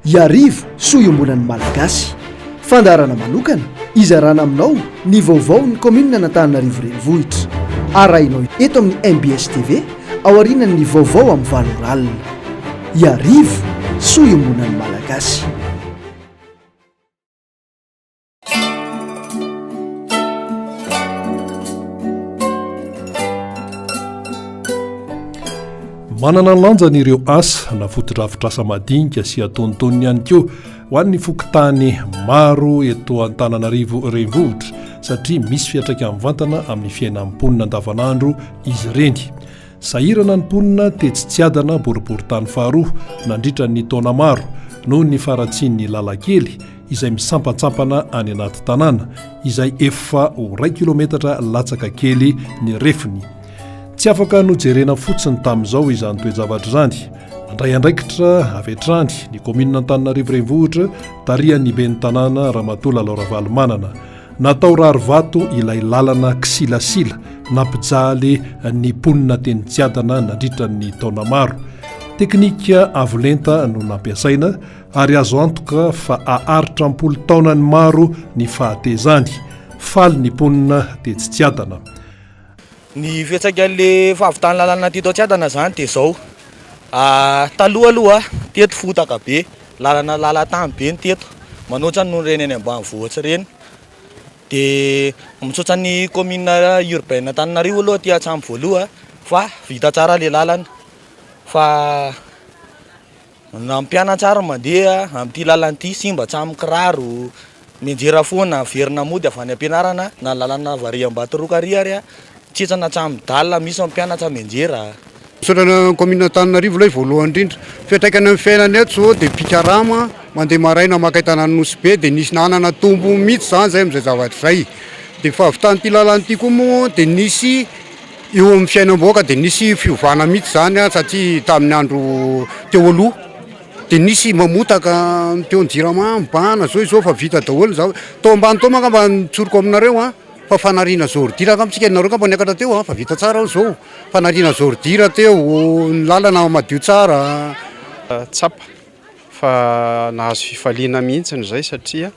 Iarivo soiombonan'ny malagasy fandarana manokana izarana aminao ny vaovao ny kominina n'Antananarivo renivohitra arahinao eto amin'ny MBS TV ao aorian'ny vaovao amin'ny valoralina. Iarivo soiombonan'ny malagasy. Manana lanjany ireo asa na fotodrafitrasa madinika sy atonotony ihany koa ho an'ny fokotany maro eto Antananarivo renivohitra satria misy fiatraika amin'ny vantana amin'ny fiainam-ponina andavanandro izy ireny. Sahirana ny mponina tetsi-tsiadana boriboritany faharoa nandritra ny taona maro noho ny faratsian'ny lalakely izay misampantsampana any anaty tanàna izay efa 1 kilometatra latsaka kely ny refiny. Tsy afaka nojerena fotsiny tamin'izao izany toe-javatra izany. Mandray andraikitra avy hatrany ny kominina Antananarivo renivohitra tarihan'ny ben'ny tanàna Ramatoa Laoravalomanana. Natao rarivato ilay lalana kisilasila nampijaly ny mponina teny-tsiadana nandritran'ny taona maro. Teknika avolenta no nampiasaina ary azo antoka fa aharitra 10 taona ny maro ny fahatezany. Faly ny mponina tetsi-tsiadana. Ny fiatsakan'le fahavitany lalana teto Tsiadana zany dia zao. Taloha teto fotaka be, lalana lalatany be ny teto. Manoatra no reny any ambanivohitra reny. Dia mitsotra ny commune urbaine Antananarivo aloha ty hatramin'ny voaloha fa vita tsara le lalana. Fa na mpianatsara mandeha amin'ity lalana ity simba hatramin'ny kiraro, mianjera foana verina mody avy any ampianarana na lalana Variam-Batorokary ary tsitsana hatramin'ny dalina misy mpianatra mianjera. Misaotra commune Antananarivo ilay voalohany indrindra. Fiatraikany amin'ny fiainana eto zao dia pikarama mandeha maraina maka tanàna nosy be dia nisy nanana tombo mihitsy zany zay amin'izay zavatra izay. Dia fahavitanyity lalana ity koa moa dia nisy eo amin'ny fiainam-boaka dia nisy fiovana mihitsy zany satria tamin'ny andro teo aloha dia nisy mamotaka teo an-jirama mibahana zao fa vita daholo zao. Tao ambany tao maka mba nitsoriko aminareo fa fanariana zordira kamintsika nareo ka mba niakatra teo fa vita tsara zao. Fanariana zordira teo ny lalana madio tsara. Tsapa fa nahazo fifaliana mihitsy zay satria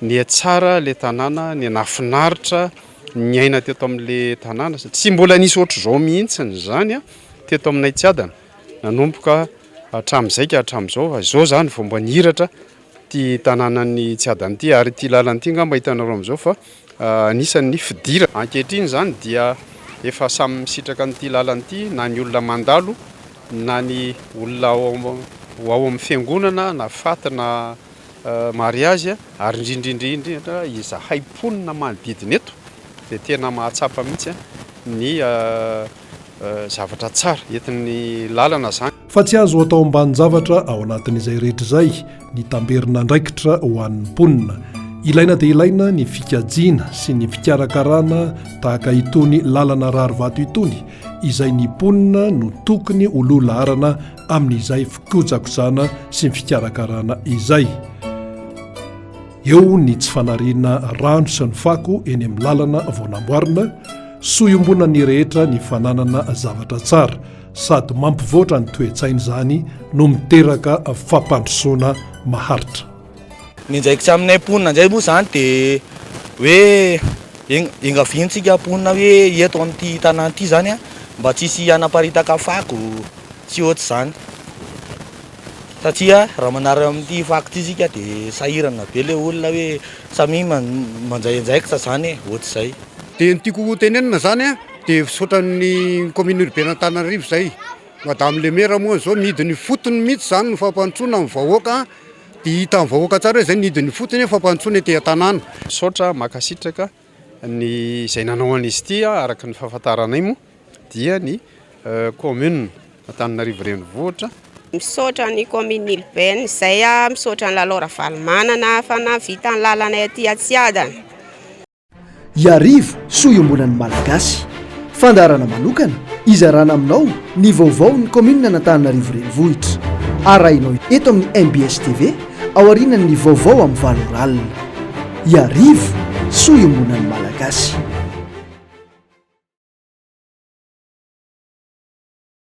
ny tsara le tanàna ny nafinaritra ny aina teto amin'le tanàna tsy mbola nisy ohatry zao mihitsy zany teto aminay Tsiadana nanomboka hatramin'izay ka hatramin'izao zao zany vao mba nihiratra ty tanànan'ny Tsiadana ty ary ty lalana ty ngamba hitanareo amin'izao fa anisan'ny fidira ankehitriny zany dia efa samy misitraka n'ity lalana ity na ny olona mandalo na ny olona ao amin'ny fiangonana na faty na mariage ary indrindrindrindra izahay mponina manodidina eto dia tena mahatsapa mihitsy ny zavatra tsara entin'ny lalana zany. Fa tsy azo atao ambany-javatra ao anatin'izay rehetra izay ny tamberina andraikitra ho an'ny mponina. Ilaina dia ilaina ny fikajiana sy ny fikarakarana tahaka itony lalana rarivato itony izay ny mponina no tokony ho lolaharana amin'izay fikojakojana sy ny fikarakarana izay. Eo ny tsy fanariana rano sy ny fako eny amin'ny lalana vao namboarina, soiombona ny rehetra ny fananana zavatra tsara sady mampivoatra ny toe-tsaina izany no miteraka fampandrosoana maharitra. Ny ndraikitsy aminay mponina indray moa zany dia hoe engaviantsika mponina hoe eto amin'ity tanàna ity zany mba tsisy hanaparitaka fako tsy ohatry zany. Satria raha manaraka amin'ity fako ity sika dia sahirana be le olona hoe samy mandray andraikitra zany ohatry izay. Dia ny tiako tenenina zany dia fisaotran'ny commune urbaine Antananarivo zay. Madame le maire moa zao midiny fotony mihitsy zany no fampandrosoana amin'ny vahoaka. Dia hita amin'ny vahoaka tsara hoe zay nidiny fotony fampandrosoana ety an-tanàna. Misaotra makasitraka ny izay nanao an'izy ity araka ny fahafantaranay moa dia ny commune Antananarivo renivohitra. Misaotra ny commune urbaine izay misaotra ny Laoravalomanana fa navita ny lalana aty Tsiadana. Iarivo soiombonan'ny malagasy fandarana manokana izarana aminao ny vaovao ny kominina n'Antananarivo renivohitra arahinao eto amin'ny MBS TV ao aorian'ny vaovao amin'ny valoralina. Iarivo soiombonan'ny malagasy.